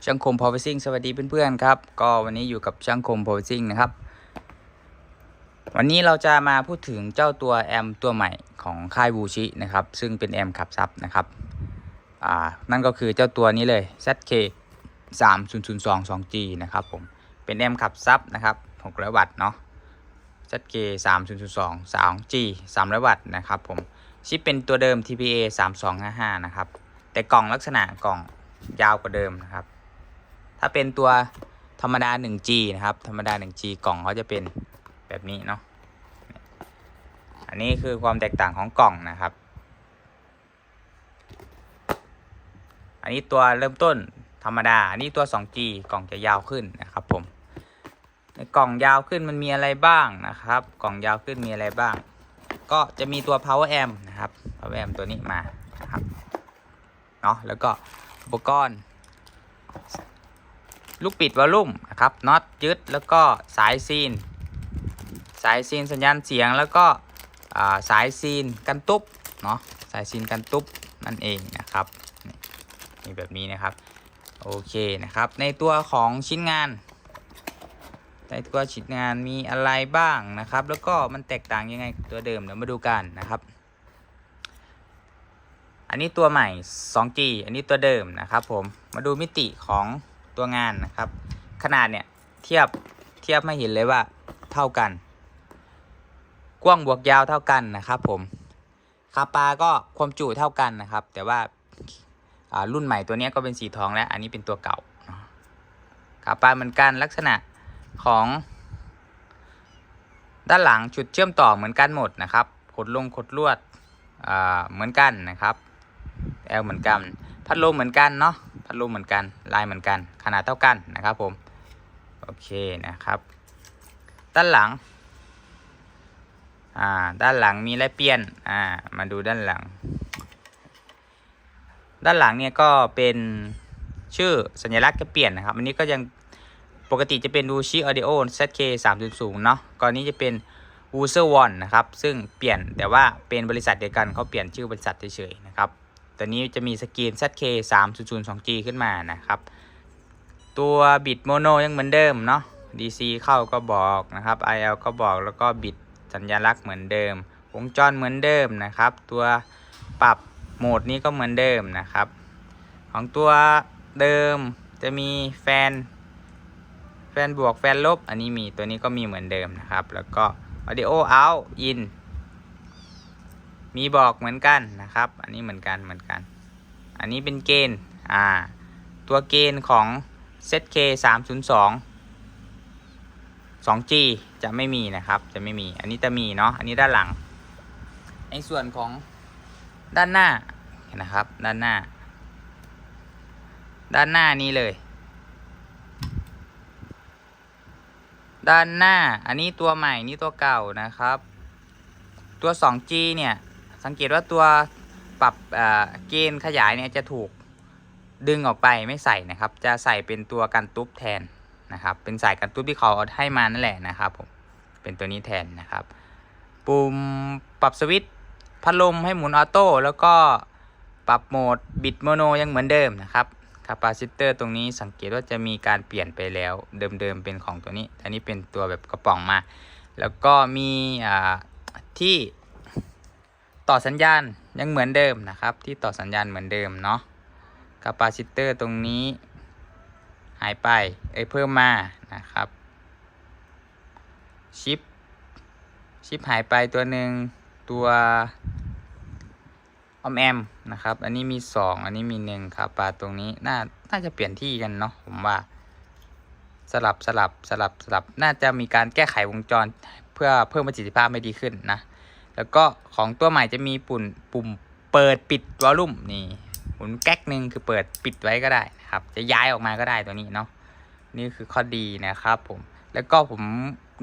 ช่างคม Power Sing สวัสดีเพื่อนๆครับก็วันนี้อยู่กับช่างคม Power Sing นะครับวันนี้เราจะมาพูดถึงเจ้าตัวแอมตัวใหม่ของค่ายวูชินะครับซึ่งเป็นแอมขับซับนะครับนั่นก็คือเจ้าตัวนี้เลย ZK 3002 2G นะครับผมเป็นแอมขับซับนะครับ600วัตต์เนาะ ZK 3002 2G 300วัตต์นะครับผมชิปเป็นตัวเดิม TPA 3255นะครับแต่กล่องลักษณะกล่องยาวกว่าเดิมนะครับถ้าเป็นตัวธรรมดา 1G นะครับธรรมดา 1G กล่องเขาจะเป็นแบบนี้เนาะอันนี้คือความแตกต่างของกล่องนะครับอันนี้ตัวเริ่มต้นธรรมดาอันนี้ตัว 2G กล่องจะยาวขึ้นนะครับผมในกล่องยาวขึ้นมันมีอะไรบ้างนะครับกล่องยาวขึ้นมีอะไรบ้างก็จะมีตัว power amp นะครับ power amp ตัวนี้มานะครับเนาะแล้วก็อุปกรณ์ลูกปิดวอลลุ่มนะครับน็อตยึดแล้วก็สายซีนสัญญาณเสียงแล้วก็สายซีนกันตุ๊บเนาะสายซีนกันตุ๊บนั่นเองนะครับนี่แบบนี้นะครับโอเคนะครับในตัวของชิ้นงานมีอะไรบ้างนะครับแล้วก็มันแตกต่างยังไงกับตัวเดิมเดี๋ยวมาดูกันนะครับอันนี้ตัวใหม่ 2G อันนี้ตัวเดิมนะครับผมมาดูมิติของตัวงานนะครับขนาดเนี่ยเทียบไม่เห็นเลยว่าเท่ากันกว้างบวกยาวเท่ากันนะครับผมคาปาก็ความจุเท่ากันนะครับแต่ว่ารุ่นใหม่ตัวนี้ก็เป็นสีทองแล้วอันนี้เป็นตัวเก่าคาปาเหมือนกันลักษณะของด้านหลังจุดเชื่อมต่อเหมือนกันหมดนะครับขดลวดเหมือนกันนะครับแอลเหมือนกันพัดลมเหมือนกันเนาะพัดลมเหมือนกันลายเหมือนกันขนาดเท่ากันนะครับผมโอเคนะครับด้านหลังมีอะไรเปลี่ยนมาดูด้านหลังเนี่ยก็เป็นชื่อสัญลักษณ์จะเปลี่ยนนะครับอันนี้ก็ยังปกติจะเป็น Wuxi Audio ZK 300เนาะก่อนนี้จะเป็น Wuxi One นะครับซึ่งเปลี่ยนแต่ว่าเป็นบริษัทเดียวกันเขาเปลี่ยนชื่อบริษัทเฉยๆนะครับตัวนี้จะมีสกรีน ZK 300 2G ขึ้นมานะครับตัวบิตโมโนยังเหมือนเดิมเนาะ DC เข้าก็บอกนะครับ IL ก็บอกแล้วก็บิตสัญลักษณ์เหมือนเดิมวงจรเหมือนเดิมนะครับตัวปรับโหมดนี้ก็เหมือนเดิมนะครับของตัวเดิมจะมีแฟนบวกแฟนลบอันนี้มีตัวนี้ก็มีเหมือนเดิมนะครับแล้วก็ audio out in มีบอกเหมือนกันนะครับอันนี้เหมือนกันอันนี้เป็นเกณฑ์ตัวเกณฑ์ของ ZK 302 2G จะไม่มีนะครับจะไม่มีอันนี้จะมีเนาะอันนี้ด้านหลังในส่วนของด้านหน้านะครับด้านหน้านี้เลยด้านหน้าอันนี้ตัวใหม่นี่ตัวเก่านะครับตัว 2G เนี่ยสังเกตว่าตัวปรับเกณฑ์ขยายเนี่ยจะถูกดึงออกไปไม่ใส่นะครับจะใส่เป็นตัวกันตุ๊บแทนนะครับเป็นสายกันตุ๊บที่เขาเอาให้มานั่นแหละนะครับผมเป็นตัวนี้แทนนะครับปุ่มปรับสวิตช์พัดลมให้หมุนออโต้แล้วก็ปรับโหมดบิตโมโนยังเหมือนเดิมนะครับคาปาซิเตอร์ตรงนี้สังเกตว่าจะมีการเปลี่ยนไปแล้วเดิมเป็นของตัวนี้อันนี้เป็นตัวแบบกระป๋องมาแล้วก็มีที่ต่อสัญญาณยังเหมือนเดิมนะครับที่ต่อสัญญาณเหมือนเดิมเนาะคาปาซิเตอร์ตรงนี้หายไปเพิ่มมานะครับชิปหายไปตัวหนึ่งตัวแอมนะครับอันนี้มี2อันนี้มี1ครับปลาตรงนี้น่าจะเปลี่ยนที่กันเนาะผมว่าสลับน่าจะมีการแก้ไขวงจรเพื่อเพิ่มประสิทธิภาพให้ดีขึ้นนะแล้วก็ของตัวใหม่จะมีปุ่มเปิดปิดวอลลุ่มนี่หมุนแก๊กนึงคือเปิดปิดไว้ก็ได้นะครับจะย้ายออกมาก็ได้ตัวนี้เนาะนี่คือข้อดีนะครับผมแล้วก็ผม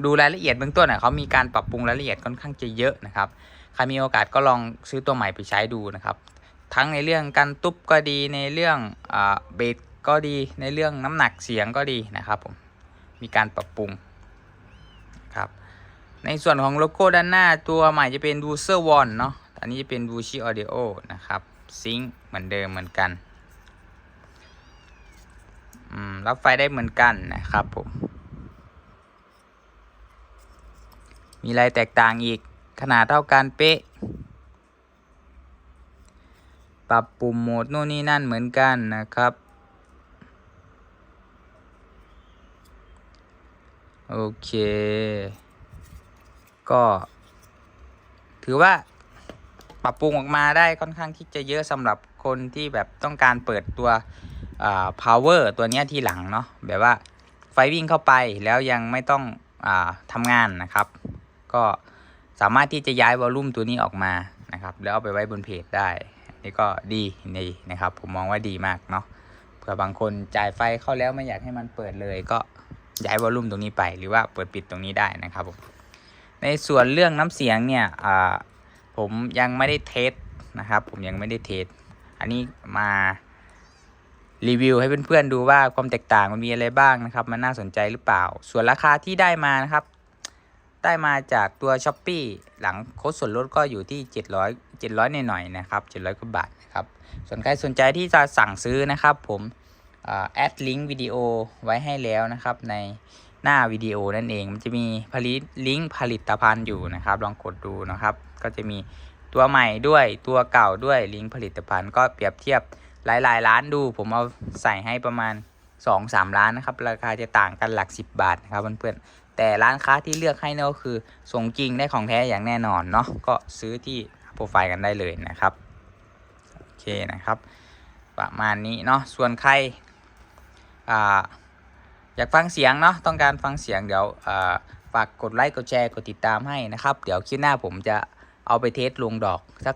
ดูรายละเอียดเบื้องต้นเขามีการปรับปรุงรายละเอียดค่อนข้างจะเยอะนะครับใครมีโอกาสก็ลองซื้อตัวใหม่ไปใช้ดูนะครับทั้งในเรื่องการตุ๊บก็ดีในเรื่องเบสก็ดีในเรื่องน้ำหนักเสียงก็ดีนะครับผมมีการปรับปรุงครับในส่วนของโลโก้ด้านหน้าตัวใหม่จะเป็น Wuxi One เนาะอันนี้จะเป็น Wuxi Audio นะครับซิงค์เหมือนเดิมเหมือนกัน รับไฟได้เหมือนกันนะครับผมมีอะไรแตกต่างอีกขนาดเท่ากันเป๊ะปรับปุ่มโหมดโน่นนี่นั่นเหมือนกันนะครับโอเคก็ถือว่าปรับปรุงออกมาได้ค่อนข้างที่จะเยอะสำหรับคนที่แบบต้องการเปิดตัวpower ตัวนี้ทีหลังเนาะแบบว่าไฟวิ่งเข้าไปแล้วยังไม่ต้องทำงานนะครับก็สามารถที่จะย้ายวอลลุ่มตัวนี้ออกมานะครับแล้วเอาไปไว้บนเพจได้นี่ก็ดีนะครับผมมองว่าดีมากเนาะเผื่อบางคนจ่ายไฟเข้าแล้วไม่อยากให้มันเปิดเลยก็ย้ายวอลลุ่มตรงนี้ไปหรือว่าเปิดปิดตรงนี้ได้นะครับผมในส่วนเรื่องน้ำเสียงเนี่ยผมยังไม่ได้เทสนะครับผมยังไม่ได้เทสอันนี้มารีวิวให้เพื่อนๆดูว่าความแตกต่างมันมีอะไรบ้างนะครับมันน่าสนใจหรือเปล่าส่วนราคาที่ได้มานะครับได้มาจากตัว Shopee หลังโค้ดส่วนลดก็อยู่ที่700หน่อยๆนะครับ700กว่าบาทนะครับส่วนใครสนใจที่จะสั่งซื้อนะครับผมแอดลิงก์วิดีโอไว้ให้แล้วนะครับในหน้าวิดีโอนั่นเองมันจะมีลิงก์ผลิตภัณฑ์อยู่นะครับลองกดดูนะครับก็จะมีตัวใหม่ด้วยตัวเก่าด้วยลิงก์ผลิตภัณฑ์ก็เปรียบเทียบหลายร้านดูผมเอาใส่ให้ประมาณ 2-3 ร้านนะครับราคาจะต่างกันหลัก10 บาทนะครับเพื่อนๆแต่ร้านค้าที่เลือกให้ก็คือส่งจริงได้ของแท้อย่างแน่นอนเนาะก็ซื้อที่โปรไฟล์กันได้เลยนะครับโอเคนะครับประมาณนี้เนาะส่วนใครอยากฟังเสียงเนาะต้องการฟังเสียงเดี๋ยวฝากกดไลค์กดแชร์กดติดตามให้นะครับเดี๋ยวคลิปหน้าผมจะเอาไปเทสลงดอกสัก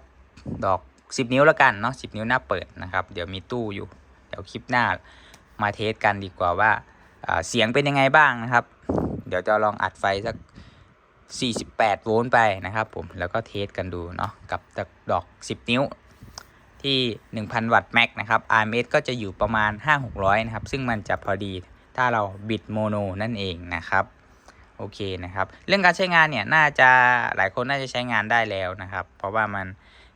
ดอก10 นิ้วแล้วกันเนาะ10 นิ้วหน้าเปิดนะครับเดี๋ยวมีตู้อยู่เดี๋ยวคลิปหน้ามาเทสกันดีกว่าว่าเสียงเป็นยังไงบ้างนะครับเดี๋ยวจะลองอัดไฟสัก48 โวลต์ไปนะครับผมแล้วก็เทสกันดูเนาะกับดอก10 นิ้วที่ 1,000 วัตต์แม็กนะครับ RMS ก็จะอยู่ประมาณ 5-600 นะครับซึ่งมันจะพอดีถ้าเราบิดโมโนนั่นเองนะครับโอเคนะครับเรื่องการใช้งานเนี่ยน่าจะหลายคนน่าจะใช้งานได้แล้วนะครับเพราะว่ามัน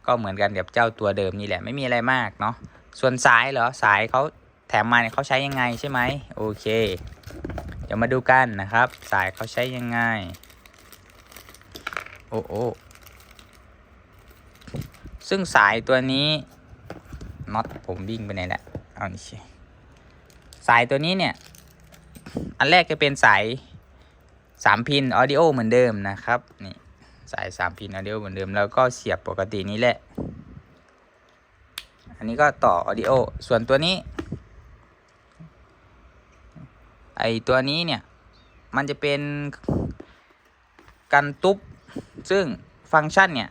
ก็เหมือนกันกับเจ้าตัวเดิมนี่แหละไม่มีอะไรมากเนาะส่วนสายเหรอสายเขาแถมมาเนี่ยเขาใช้ยังไงใช่ไหมโอเคเดี๋ยวมาดูกันนะครับสายเขาใช้ยังไงโอ้ซึ่งสายตัวนี้น็อตผมวิ่งไปไหนแหละเอานี่สายตัวนี้เนี่ยอันแรกจะเป็นสาย3 พินออดิโอเหมือนเดิมนะครับนี่สาย3 พินออดิโอเหมือนเดิมแล้วก็เสียบปกตินี้แหละอันนี้ก็ต่อออดิโอส่วนตัวนี้ไอตัวนี้เนี่ยมันจะเป็นกันตุ๊บซึ่งฟังก์ชันเนี่ย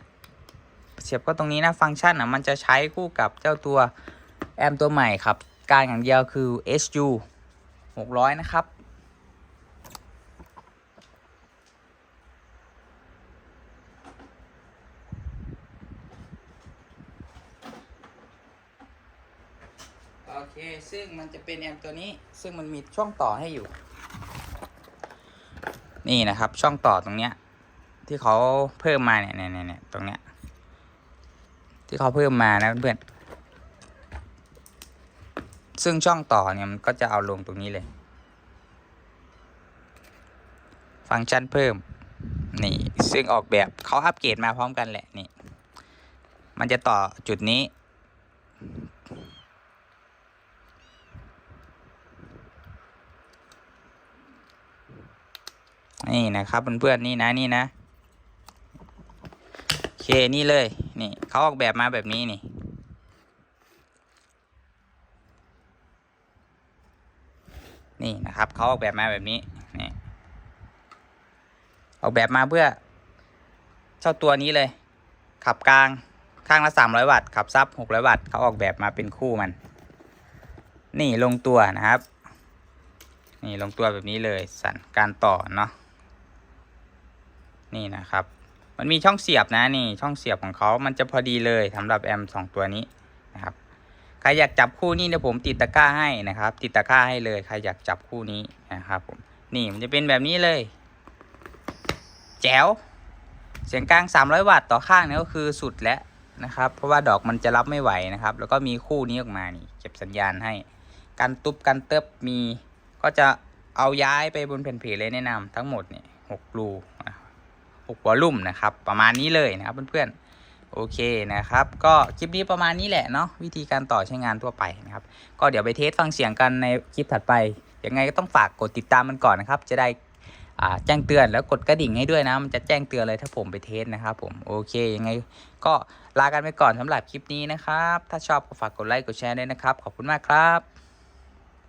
เสียบก็ตรงนี้นะฟังก์ชันมันจะใช้คู่กับเจ้าตัวแอมตัวใหม่ครับการอย่างเดียวคือ SU 600นะครับโอเคซึ่งมันจะเป็นแอมตัวนี้ซึ่งมันมีช่องต่อให้อยู่นี่นะครับช่องต่อตรงเนี้ยที่เขาเพิ่มมาเนี่ยตรงเนี้ยที่เขาเพิ่มมานะเพื่อนซึ่งช่องต่อเนี่ยมันก็จะเอาลงตรงนี้เลยฟังก์ชันเพิ่มนี่ซึ่งออกแบบเขาอัปเกรดมาพร้อมกันแหละนี่มันจะต่อจุดนี้นี่นะครับเพื่อนๆนี่นะโอเคนี่เลยนี่เขาออกแบบมาแบบนี้นี่นะครับเขาออกแบบมาแบบนี้นี่ออกแบบมาเพื่อเจ้าตัวนี้เลยขับกลางข้างละ300 วัตต์ขับซับ600 วัตต์เขาออกแบบมาเป็นคู่มันนี่ลงตัวนะครับนี่ลงตัวแบบนี้เลยสั่นการต่อเนาะนี่นะครับมันมีช่องเสียบนะนี่ช่องเสียบของเขามันจะพอดีเลยสำหรับแอม2 ตัวนี้นะครับใครอยากจับคู่นี้เดี๋ยวผมติดตะกร้าให้นะครับติดตะกร้าให้เลยใครอยากจับคู่นี้นะครับผมนี่มันจะเป็นแบบนี้เลยแจ๋วเสียงกลาง300 วัตต์ต่อข้างนี่ก็คือสุดแล้วนะครับเพราะว่าดอกมันจะรับไม่ไหวนะครับแล้วก็มีคู่นี้ออกมานี่เก็บสัญญาณให้กันตุ๊บกันเติบมี ก็จะเอาย้ายไปบนแผ่นเพจเลยแนะนำทั้งหมดเนี่ย6 รู6 วอลลุ่มนะครับประมาณนี้เลยนะครับเพื่อนๆโอเคนะครับก็คลิปนี้ประมาณนี้แหละเนาะวิธีการต่อใช้งานทั่วไปนะครับก็เดี๋ยวไปเทสฟังเสียงกันในคลิปถัดไปยังไงก็ต้องฝากกดติดตามมันก่อนนะครับจะได้แจ้งเตือนแล้วกดกระดิ่งให้ด้วยนะมันจะแจ้งเตือนเลยถ้าผมไปเทสนะครับผมโอเคยังไงก็ลากันไปก่อนสำหรับคลิปนี้นะครับถ้าชอบก็ฝากกดไลค์กดแชร์ด้วยนะครับขอบคุณมากครับ